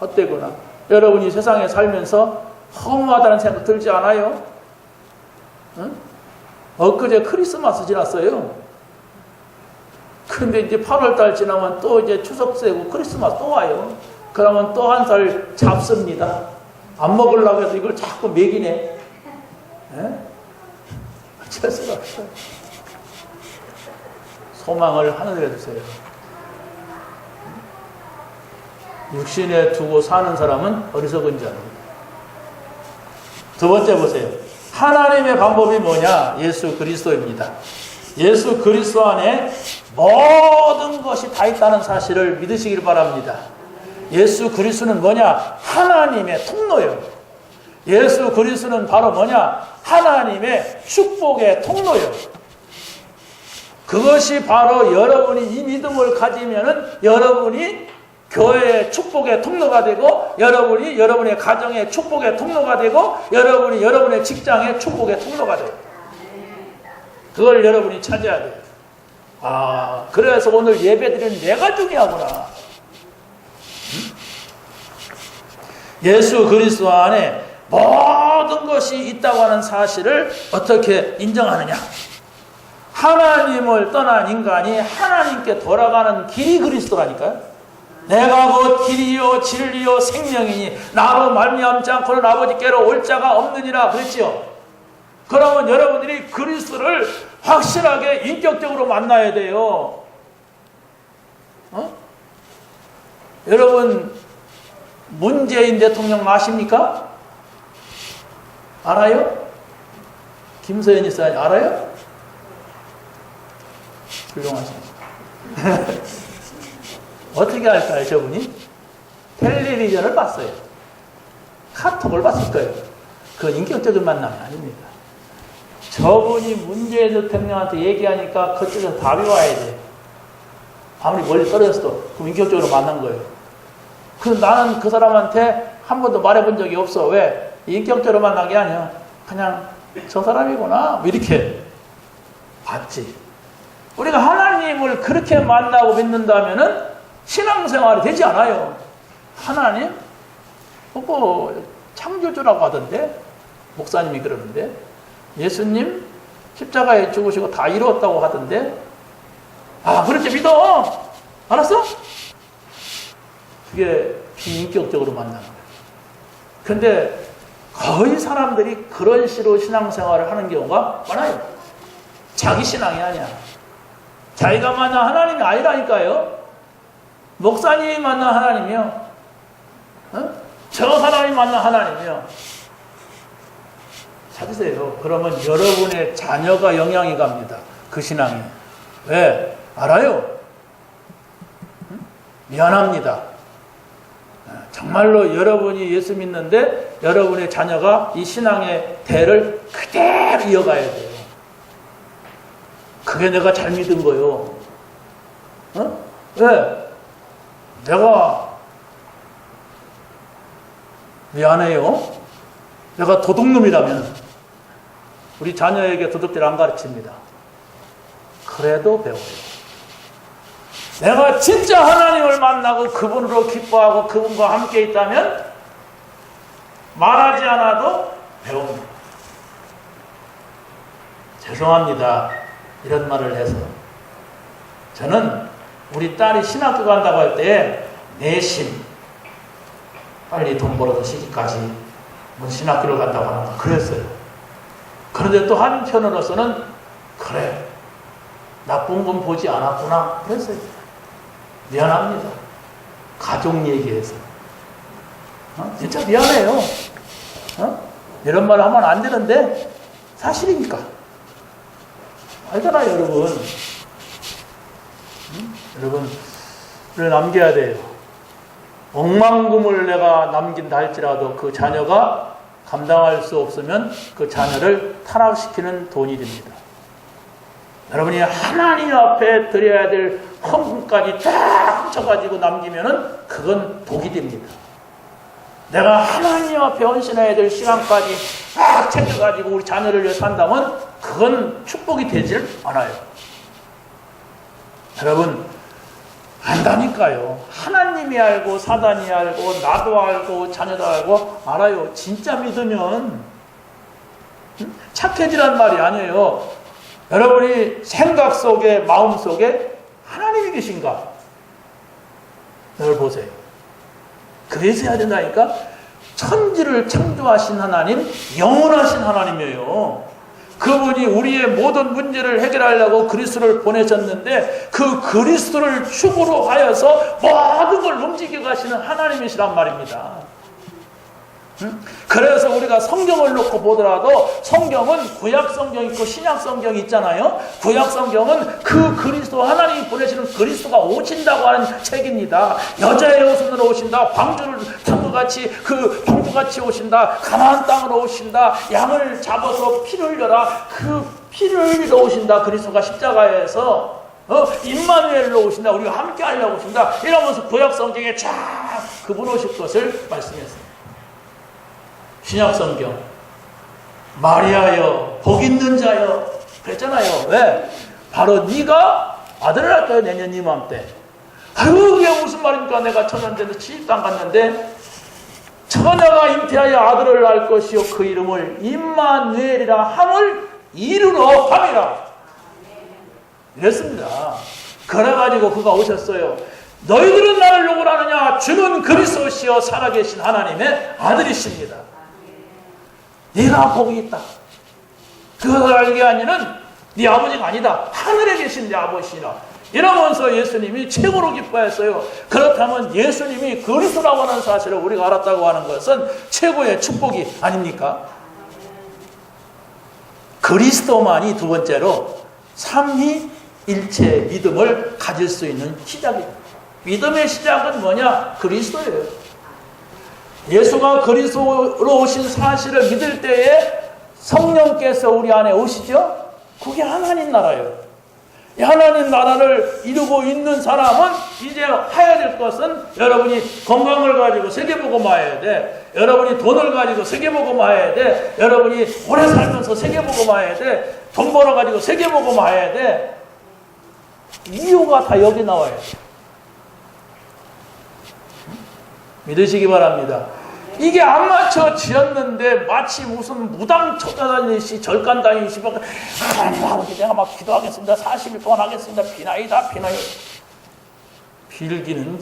헛되구나. 여러분이 세상에 살면서 허무하다는 생각 들지 않아요? 응? 엊그제 크리스마스 지났어요. 근데 이제 8월달 지나면 또 이제 추석 세고 크리스마스 또 와요. 그러면 또 한 살 잡습니다. 안 먹으려고 해서 이걸 자꾸 먹이네. 어쩔 수가 없어요. 소망을 하늘에 두세요. 육신에 두고 사는 사람은 어리석은 자입니다. 두 번째 보세요. 하나님의 방법이 뭐냐? 예수 그리스도입니다. 예수 그리스도 안에 모든 것이 다 있다는 사실을 믿으시길 바랍니다. 예수 그리스도는 뭐냐? 하나님의 통로예요. 예수 그리스도는 바로 뭐냐? 하나님의 축복의 통로예요. 그것이 바로 여러분이 이 믿음을 가지면은 여러분이 교회의 축복의 통로가 되고, 여러분이 여러분의 가정의 축복의 통로가 되고, 여러분이 여러분의 직장의 축복의 통로가 돼요. 그걸 여러분이 찾아야 돼요. 아, 그래서 오늘 예배드리는 내가 중요하구나. 예수 그리스도 안에 모든 것이 있다고 하는 사실을 어떻게 인정하느냐? 하나님을 떠난 인간이 하나님께 돌아가는 길이 그리스도라니까요. 내가 곧 길이요 진리요 생명이니 나로 말미암지 않고는 아버지께로 올 자가 없느니라 그랬지요. 그러면 여러분들이 그리스도를 확실하게 인격적으로 만나야 돼요. 여러분 문재인 대통령 아십니까? 알아요? 김서연 이사님 알아요? 훌륭하십니다. 어떻게 할까요, 저분이? 텔레비전을 봤어요. 카톡을 봤을 거예요. 그건 인격적인 만남이 아닙니다. 저분이 문재인 대통령한테 얘기하니까 그쪽에서 답이 와야 돼. 아무리 멀리 떨어졌어도 그럼 인격적으로 만난 거예요. 그래서 나는 그 사람한테 한 번도 말해본 적이 없어. 왜? 인격적으로 만난 게 아니야. 그냥 저 사람이구나. 뭐 이렇게 봤지. 우리가 하나님을 그렇게 만나고 믿는다면은 신앙생활이 되지 않아요. 하나님? 그거 창조주라고 하던데? 목사님이 그러는데? 예수님? 십자가에 죽으시고 다 이루었다고 하던데? 아, 그렇게 믿어! 알았어? 그게 비인격적으로 만나는 거예요. 근데 거의 사람들이 그런 식으로 신앙생활을 하는 경우가 많아요. 자기 신앙이 아니야. 자기가 만난 하나님이 아니라니까요. 목사님이 만난 하나님이요. 저 사람이 만난 하나님이요. 찾으세요. 그러면 여러분의 자녀가 영향이 갑니다. 그 신앙이. 왜? 알아요. 미안합니다. 정말로 여러분이 예수 믿는데 여러분의 자녀가 이 신앙의 대를 그대로 이어가야 돼요. 그게 내가 잘 믿은 거요. 왜? 내가 미안해요. 내가 도둑놈이라면 우리 자녀에게 도둑질 안 가르칩니다. 그래도 배워요. 내가 진짜 하나님을 만나고 그분으로 기뻐하고 그분과 함께 있다면 말하지 않아도 배웁니다. 죄송합니다. 이런 말을 해서 저는 우리 딸이 신학교 간다고 할 때 내심 빨리 돈 벌어서 시집까지 뭐 신학교를 간다고 하는 거 그랬어요. 그런데 또 한편으로서는 그래 나쁜 건 보지 않았구나 그랬어요. 미안합니다. 가족 얘기해서 진짜 미안해요. 이런 말 하면 안 되는데 사실이니까. 알잖아요, 여러분. 여러분을 남겨야 돼요. 억만금을 내가 남긴다 할지라도 그 자녀가 감당할 수 없으면 그 자녀를 타락시키는 돈이 됩니다. 여러분이 하나님 앞에 드려야 될 헌금까지 다 합쳐가지고 남기면은 그건 독이 됩니다. 내가 하나님 앞에 헌신해야 될 시간까지 딱 챙겨가지고 우리 자녀를 위해 산다면 그건 축복이 되질 않아요. 여러분 안다니까요. 하나님이 알고 사단이 알고 나도 알고 자녀도 알고 알아요. 진짜 믿으면 착해지란 말이 아니에요. 여러분이 생각 속에 마음 속에 하나님이 계신가? 널 보세요. 그래서 해야 된다니까. 천지를 창조하신 하나님, 영원하신 하나님이에요. 그분이 우리의 모든 문제를 해결하려고 그리스도를 보내셨는데 그 그리스도를 축으로 하여서 모든 걸 움직여 가시는 하나님이시란 말입니다. 그래서 우리가 성경을 놓고 보더라도 성경은 구약 성경 있고 신약 성경이 있잖아요. 구약 성경은 그 그리스도, 하나님이 보내시는 그리스도가 오신다고 하는 책입니다. 여자의 오순으로 오신다, 방주같이 오신다, 가나안 땅으로 오신다, 양을 잡아서 피를 흘려라, 그 피를 흘리러 오신다. 그리스도가 십자가에서 임마누엘로 오신다, 우리가 함께 하려고 오신다, 이러면서 구약 성경에 쫙 그분 오실 것을 말씀했습니다. 신약 성경, 마리아여 복 있는 자여 그랬잖아요. 왜? 바로 네가 아들을 낳을 거야, 내년 이맘때. 아유, 그게 무슨 말입니까? 내가 천년전에 시집당 갔는데 처녀가 잉태하여 아들을 낳을 것이요 그 이름을 임마누엘이라 함을 이루러 함이라 이랬습니다. 그래가지고 그가 오셨어요. 너희들은 나를 누구로 하느냐? 주는 그리스도시여 살아계신 하나님의 아들이십니다. 네가 복이 있다. 그것을 알게 하니는 네 아버지가 아니다, 하늘에 계신 네 아버지시라. 이러면서 예수님이 최고로 기뻐했어요. 그렇다면 예수님이 그리스도라고 하는 사실을 우리가 알았다고 하는 것은 최고의 축복이 아닙니까? 그리스도만이 두 번째로 삼위일체 믿음을 가질 수 있는 시작입니다. 믿음의 시작은 뭐냐? 그리스도예요. 예수가 그리스도로 오신 사실을 믿을 때에 성령께서 우리 안에 오시죠? 그게 하나님 나라예요. 이 하나님 나라를 이루고 있는 사람은 이제 해야 될 것은, 여러분이 건강을 가지고 세계복음화해야 돼. 여러분이 돈을 가지고 세계복음화해야 돼. 여러분이 오래 살면서 세계복음화해야 돼. 돈 벌어가지고 세계복음화해야 돼. 이유가 다 여기 나와요. 믿으시기 바랍니다. 이게 안 맞춰 지었는데 마치 무슨 무당 쫓아다니시, 절간 다니시, 하나님 아버지 내가 막 기도하겠습니다, 40일 동안 하겠습니다, 비나이다 비나이. 빌기는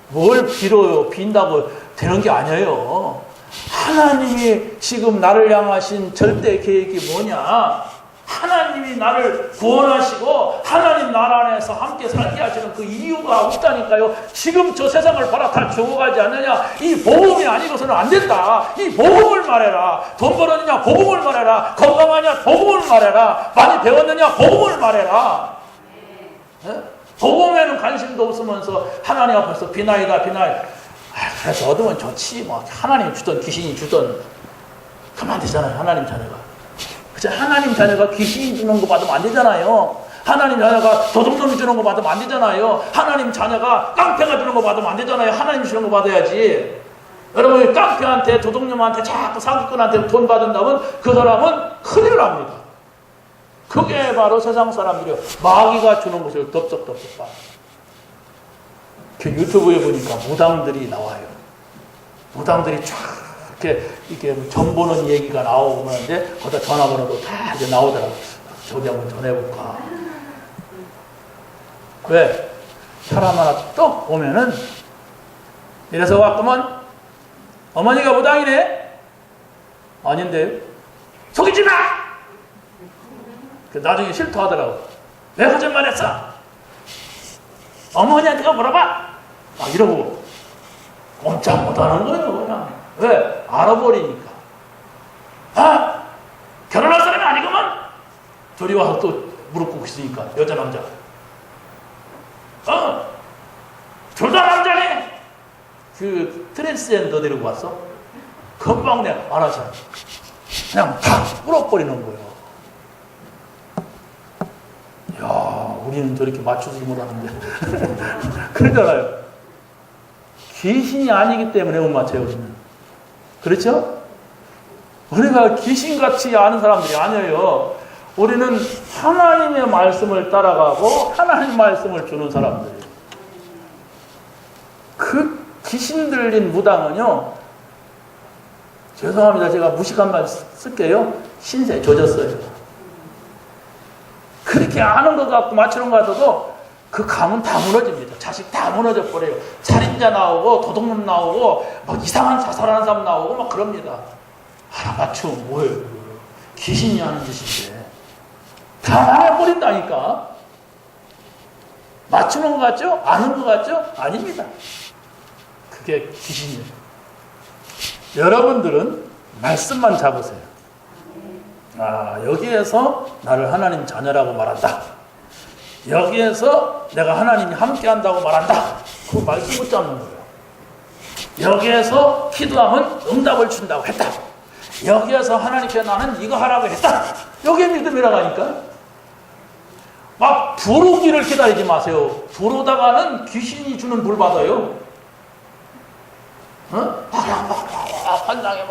뭘 빌어요? 빈다고 되는 게 아니에요. 하나님이 지금 나를 향하신 절대 계획이 뭐냐? 하나님이 나를 구원하시고 하나님 나라 안에서 함께 살게 하시는 그 이유가 없다니까요. 지금 저 세상을 봐라, 다 죽어가지 않느냐? 이 복음이 아니고서는 안 된다. 이 복음을 말해라. 돈 벌었느냐? 복음을 말해라. 건강하냐? 복음을 말해라. 많이 배웠느냐? 복음을 말해라. 네? 복음에는 관심도 없으면서 하나님 앞에서 비나이다 비나이. 그래서 얻으면 좋지, 뭐 하나님이 주던 귀신이 주던 그만 되잖아요. 하나님 자녀가. 하나님 자녀가 귀신이 주는 거 받으면 안 되잖아요. 하나님 자녀가 도둑놈이 주는 거 받으면 안 되잖아요. 하나님 자녀가 깡패가 주는 거 받으면 안 되잖아요. 하나님 주는 거 받아야지. 여러분이 깡패한테, 도둑놈한테, 자꾸 사기꾼한테 돈 받은다면 그 사람은 큰일 납니다. 그게 바로 세상 사람들이요, 마귀가 주는 것을 덥석덥석 봐. 그 유튜브에 보니까 무당들이 나와요. 무당들이 쫙 이렇게 전 보는 얘기가 나오고 그러는데 거기다 전화번호도 다 이제 나오더라고요. 저기 한번 전해볼까. 왜? 사람 하나 떡 오면은 이래서 왔구만, 어머니가 무당이네? 아닌데 속이지 마! 나중에 실토하더라고. 왜 거짓말 했어? 어머니한테 물어봐! 막 이러고 꼼짝 못하는 거예요. 그냥. 왜? 알아버리니까. 아! 결혼할 사람이 아니구만? 저리 와서 또 무릎 꿇고 있으니까, 여자 남자. 둘 다 남자네? 그 트랜스젠더 데리고 왔어? 금방 내가 알아서 그냥 팍 풀어버리는 거예요. 야, 우리는 저렇게 맞추지 못하는데. 그러잖아요. 귀신이 아니기 때문에 못 맞춰요, 우리는. 그렇죠? 우리가 귀신같이 아는 사람들이 아니에요. 우리는 하나님의 말씀을 따라가고 하나님 말씀을 주는 사람들이에요. 그 귀신 들린 무당은요, 죄송합니다, 제가 무식한 말 쓸게요, 신세 조졌어요. 그렇게 아는 것 같고 맞추는 것 같아도 그 감은 다 무너집니다. 자식 다 무너져 버려요. 살인자 나오고 도둑놈 나오고 막 이상한 자살하는 사람 나오고 막 그럽니다. 하나 맞추면 뭐예요? 귀신이 하는 짓인데 다 망해버린다니까. 맞추는 것 같죠? 아는 것 같죠? 아닙니다. 그게 귀신이에요. 여러분들은 말씀만 잡으세요. 여기에서 나를 하나님 자녀라고 말한다. 여기에서 내가 하나님이 함께 한다고 말한다. 그 말씀 못 잡는 거예요. 여기에서 기도하면 응답을 준다고 했다. 여기에서 하나님께 나는 이거 하라고 했다. 여기에 믿음이라고 하니까. 막 불오기를 기다리지 마세요. 불오다가는 귀신이 주는 물 받아요. 환상에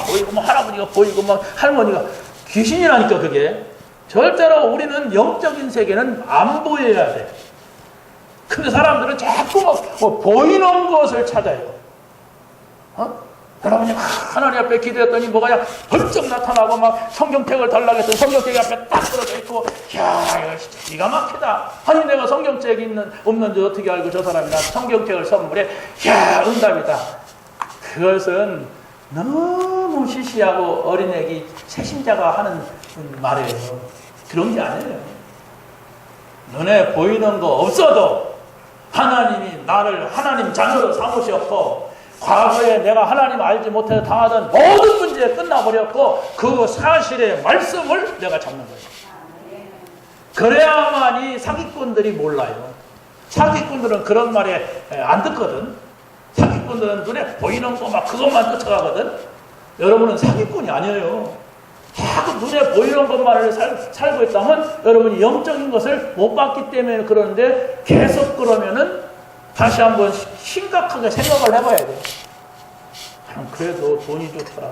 보이고 할아버지가 보이고 할머니가 귀신이라니까. 그게 절대로 우리는 영적인 세계는 안 보여야 돼. 근데 사람들은 자꾸 보이는 것을 찾아요. 여러분이 하나님 앞에 기도했더니 뭐가 벌쩍 나타나고 막 성경책을 달라고 했더니 성경책이 앞에 딱 떨어져 있고, 이거 진짜 기가 막히다. 아니 내가 성경책이 없는지 어떻게 알고 저 사람이 나 성경책을 선물해. 응답이다. 그것은 너무 시시하고 어린애기 새신자가 하는 말이에요. 그런 게 아니에요. 눈에 보이는 거 없어도 하나님이 나를 하나님 자녀로 삼으셨고, 과거에 내가 하나님 알지 못해서 당하던 모든 문제에 끝나버렸고, 그 사실의 말씀을 내가 잡는 거예요. 그래야만이 사기꾼들이 몰라요. 사기꾼들은 그런 말에 안 듣거든. 사기꾼들은 눈에 보이는 거 막 그것만 쫓아가거든. 여러분은 사기꾼이 아니에요. 자꾸 눈에 보이는 것만을 살고 있다면 여러분이 영적인 것을 못 봤기 때문에 그러는데, 계속 그러면은 다시 한번 심각하게 생각을 해봐야 돼. 그래도 돈이 좋더라.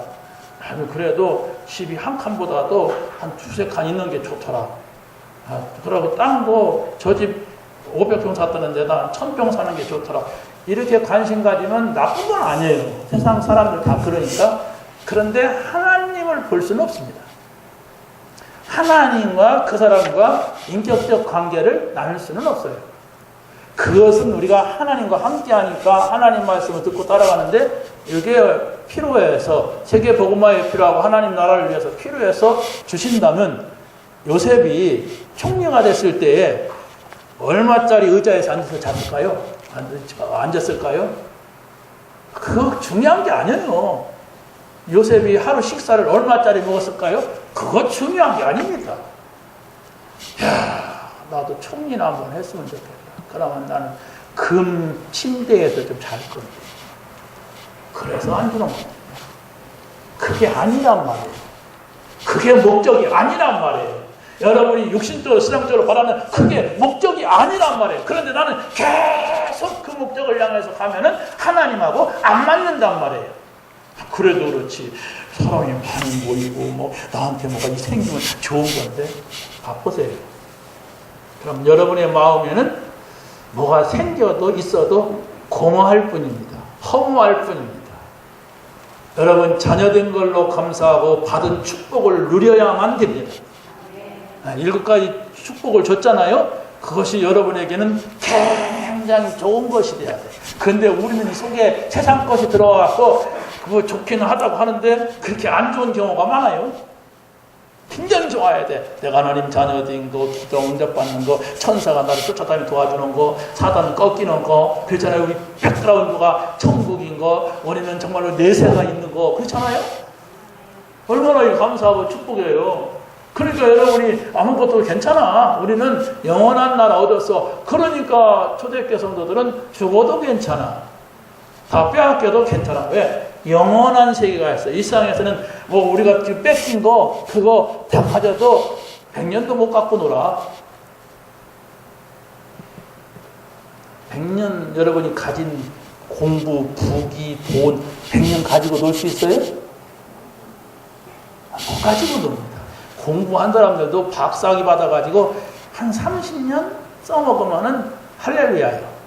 그래도 집이 한 칸보다도 한 두세 칸 있는 게 좋더라. 그러고 땅도 저 집 500평 샀다는 데다 1000평 사는 게 좋더라. 이렇게 관심 가지면 나쁜 건 아니에요. 세상 사람들 다 그러니까. 그런데 하나님을 볼 수는 없습니다. 하나님과 그 사람과 인격적 관계를 나눌 수는 없어요. 그것은 우리가 하나님과 함께 하니까 하나님 말씀을 듣고 따라가는데, 이게 필요해서, 세계 복음화에 필요하고 하나님 나라를 위해서 필요해서 주신다면, 요셉이 총리가 됐을 때에 얼마짜리 의자에서 앉아서 잤을까요? 앉았을까요? 그거 중요한 게 아니에요. 요셉이 하루 식사를 얼마짜리 먹었을까요? 그거 중요한 게 아닙니다. 나도 총리나 한번 했으면 좋겠다. 그러면 나는 금 침대에서 좀 잘 건데. 그래서 안 주는 거예요. 그게 아니란 말이에요. 그게 목적이 아니란 말이에요. 여러분이 육신적으로 신앙적으로 바라는 그게 목적이 아니란 말이에요. 그런데 나는 계속 그 목적을 향해서 가면은 하나님하고 안 맞는단 말이에요. 그래도 그렇지, 사람이 많이 모이고 나한테 뭐가 생기면 좋은 건데, 바쁘세요. 그럼 여러분의 마음에는 뭐가 생겨도 있어도 공허할 뿐입니다. 허무할 뿐입니다. 여러분 자녀된 걸로 감사하고 받은 축복을 누려야만 됩니다. 7가지 축복을 줬잖아요. 그것이 여러분에게는 굉장히 좋은 것이 돼야 돼. 그런데 우리는 이 속에 세상 것이 들어와서 그거 좋기는 하다고 하는데 그렇게 안 좋은 경우가 많아요. 굉장히 좋아야 돼. 내가 하나님 자녀된 거, 기도 응답받는 거, 천사가 나를 쫓아다니 도와주는 거, 사단 꺾이는 거, 그렇잖아요. 우리 백그라운드가 천국인 거, 우리는 정말로 내세가 있는 거, 그렇잖아요. 얼마나 감사하고 축복이에요. 그러니까 여러분이 아무것도 괜찮아. 우리는 영원한 나라 얻었어. 그러니까 초대교회 성도들은 죽어도 괜찮아. 다 빼앗겨도 괜찮아. 왜? 영원한 세계가 있어. 이 세상에서는 우리가 지금 뺏긴 거 그거 다 가져도 100년도 못 갖고 놀아. 100년 여러분이 가진 공부, 부귀, 돈 100년 가지고 놀 수 있어요? 못 가지고 놉니다. 공부한 사람들도 박사학위 받아가지고 한 30년 써먹으면은 할렐루야예요.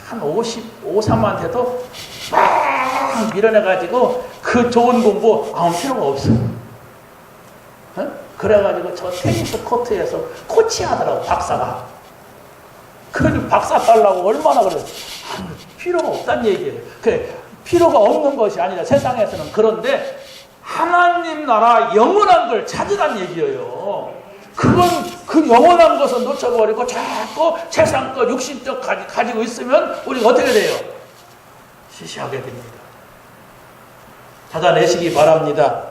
한 53만 돼도 막 밀어내가지고 그 좋은 공부 아무 필요가 없어. 어? 그래가지고 저 테니스 코트에서 코치하더라고, 박사가. 그러니 박사 따려고 얼마나 그래. 필요가 없다는 얘기예요. 그래, 필요가 없는 것이 아니라 세상에서는. 그런데 하나님 나라 영원한 걸 찾으란 얘기예요. 그건 그 영원한 것을 놓쳐버리고 자꾸 세상껏 육신적 가지고 있으면 우리가 어떻게 돼요? 시시하게 됩니다. 찾아내시기 바랍니다.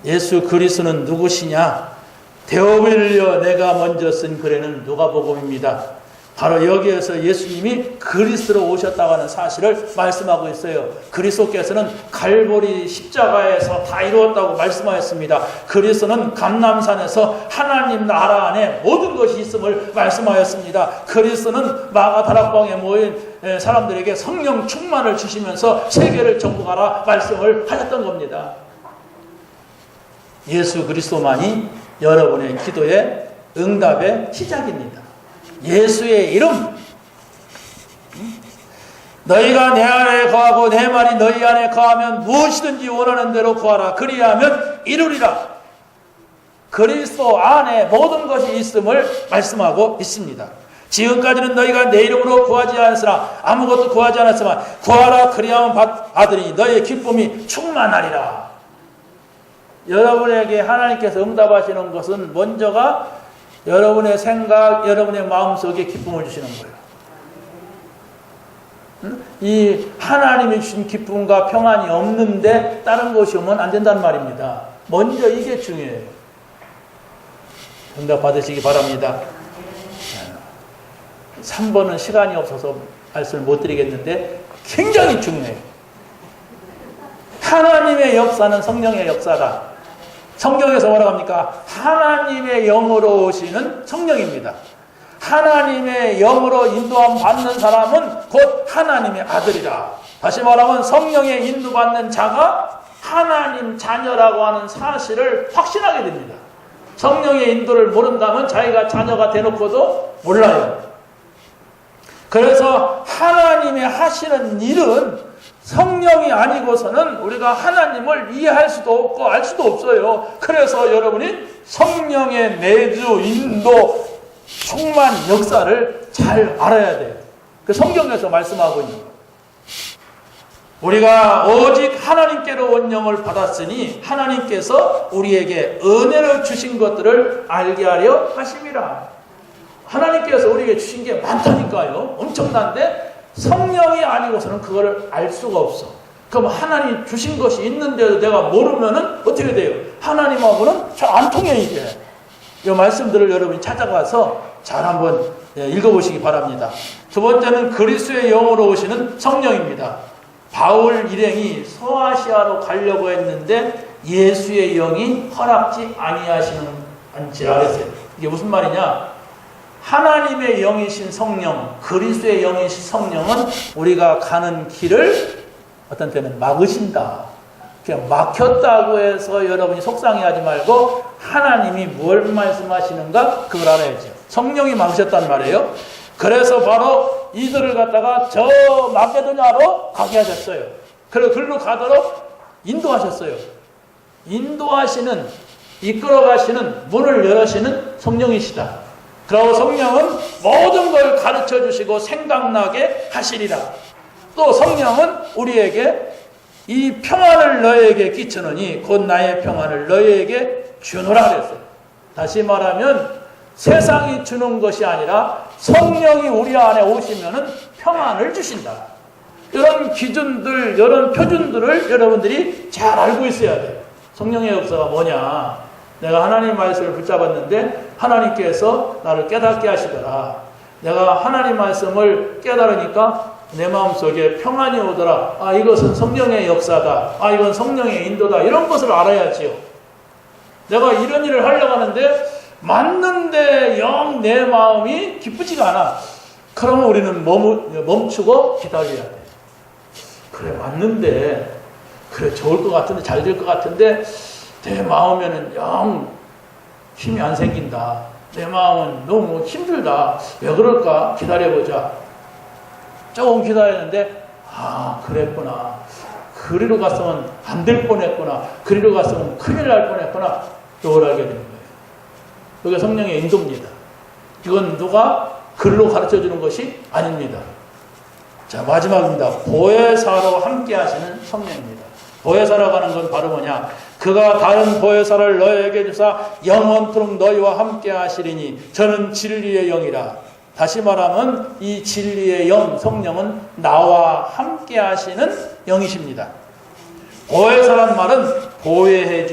예수 그리스도는 누구시냐? 데오빌려 내가 먼저 쓴 글에는 누가복음입니다. 바로 여기에서 예수님이 그리스도로 오셨다고 하는 사실을 말씀하고 있어요. 그리스도께서는 갈보리 십자가에서 다 이루었다고 말씀하였습니다. 그리스도는 감람산에서 하나님 나라 안에 모든 것이 있음을 말씀하였습니다. 그리스도는 마가다락방에 모인 사람들에게 성령 충만을 주시면서 세계를 정복하라 말씀을 하셨던 겁니다. 예수 그리스도만이 여러분의 기도의 응답의 시작입니다. 예수의 이름, 너희가 내 안에 거하고 내 말이 너희 안에 거하면 무엇이든지 원하는 대로 구하라. 그리하면 이루리라. 그리스도 안에 모든 것이 있음을 말씀하고 있습니다. 지금까지는 너희가 내 이름으로 구하지 않았으나 아무것도 구하지 않았지만 구하라. 그리하면 받으니 너희의 기쁨이 충만하리라. 여러분에게 하나님께서 응답하시는 것은 먼저가 여러분의 생각, 여러분의 마음속에 기쁨을 주시는 거예요. 이 하나님이 주신 기쁨과 평안이 없는데 다른 것이 오면 안 된다는 말입니다. 먼저 이게 중요해요. 응답 받으시기 바랍니다. 3번은 시간이 없어서 말씀을 못 드리겠는데 굉장히 중요해요. 하나님의 역사는 성령의 역사다. 성경에서 뭐라고 합니까? 하나님의 영으로 오시는 성령입니다. 하나님의 영으로 인도함 받는 사람은 곧 하나님의 아들이라. 다시 말하면 성령의 인도받는 자가 하나님 자녀라고 하는 사실을 확신하게 됩니다. 성령의 인도를 모른다면 자기가 자녀가 되놓고도 몰라요. 그래서 하나님의 하시는 일은 성령이 아니고서는 우리가 하나님을 이해할 수도 없고 알 수도 없어요. 그래서 여러분이 성령의 내주, 인도, 충만 역사를 잘 알아야 돼요. 그 성경에서 말씀하고 있는 거예요. 우리가 오직 하나님께로 온 영을 받았으니 하나님께서 우리에게 은혜를 주신 것들을 알게 하려 하심이라. 하나님께서 우리에게 주신 게 많다니까요. 엄청난데 성령이 아니고서는 그거를 알 수가 없어. 그럼 하나님 주신 것이 있는데도 내가 모르면은 어떻게 돼요? 하나님하고는 잘 안 통해 이게. 이 말씀들을 여러분이 찾아가서 잘 한번 읽어보시기 바랍니다. 두 번째는 그리스도의 영으로 오시는 성령입니다. 바울 일행이 소아시아로 가려고 했는데 예수의 영이 허락지 아니하시는지라 그랬어요. 이게 무슨 말이냐? 하나님의 영이신 성령, 그리스도의 영이신 성령은 우리가 가는 길을 어떤 때는 막으신다. 그냥 막혔다고 해서 여러분이 속상해하지 말고 하나님이 뭘 말씀하시는가 그걸 알아야죠. 성령이 막으셨단 말이에요. 그래서 바로 이들을 갖다가 저 마게도냐로 가게 하셨어요. 그리고 글로 가도록 인도하셨어요. 인도하시는, 이끌어가시는, 문을 열으시는 성령이시다. 그리고 성령은 모든 걸 가르쳐 주시고 생각나게 하시리라. 또 성령은 우리에게 이 평안을 너에게 끼치느니 곧 나의 평안을 너에게 주노라 그랬어요. 다시 말하면 세상이 주는 것이 아니라 성령이 우리 안에 오시면은 평안을 주신다. 이런 기준들, 이런 표준들을 여러분들이 잘 알고 있어야 돼요. 성령의 역사가 뭐냐? 내가 하나님 말씀을 붙잡았는데 하나님께서 나를 깨닫게 하시더라. 내가 하나님 말씀을 깨달으니까 내 마음속에 평안이 오더라. 아, 이것은 성령의 역사다. 아, 이건 성령의 인도다. 이런 것을 알아야지요. 내가 이런 일을 하려고 하는데 맞는데 영 내 마음이 기쁘지가 않아. 그러면 우리는 멈추고 기다려야 돼. 그래, 맞는데 그래, 좋을 것 같은데 잘 될 것 같은데 내 마음에는 영 힘이 안 생긴다. 내 마음은 너무 힘들다. 왜 그럴까? 기다려보자. 조금 기다렸는데 아, 그랬구나. 그리로 갔으면 안 될 뻔했구나. 그리로 갔으면 큰일 날 뻔했구나. 이걸 알게 되는 거예요. 이게 성령의 인도입니다. 이건 누가 글로 가르쳐주는 것이 아닙니다. 자, 마지막입니다. 보혜사로 함께 하시는 성령입니다. 보혜사라고 하는 건 바로 뭐냐? 그가 다른 보혜사를 너에게 주사 영원토록 너희와 함께 하시리니 저는 진리의 영이라. 다시 말하면 이 진리의 영, 성령은 나와 함께 하시는 영이십니다. 보혜사란 말은 보호해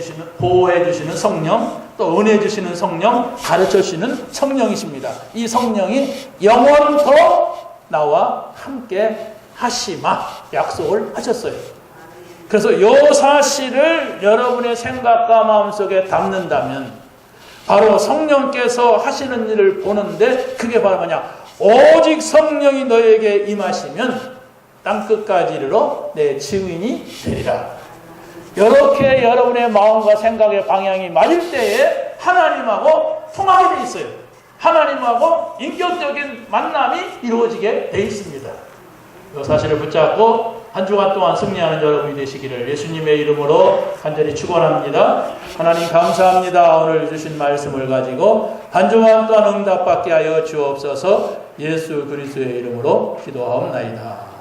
주시는 성령, 또 은혜 주시는 성령, 가르쳐 주시는 성령이십니다. 이 성령이 영원토록 나와 함께 하시마 약속을 하셨어요. 그래서 이 사실을 여러분의 생각과 마음속에 담는다면 바로 성령께서 하시는 일을 보는데 그게 바로 뭐냐? 오직 성령이 너에게 임하시면 땅끝까지 이르러 내 증인이 되리라. 이렇게 여러분의 마음과 생각의 방향이 맞을 때에 하나님하고 통하게 돼 있어요. 하나님하고 인격적인 만남이 이루어지게 돼 있습니다. 이 사실을 붙잡고 한 주간 동안 승리하는 여러분이 되시기를 예수님의 이름으로 간절히 축원합니다. 하나님 감사합니다. 오늘 주신 말씀을 가지고 한 주간 동안 응답받게 하여 주옵소서. 예수 그리스도의 이름으로 기도하옵나이다.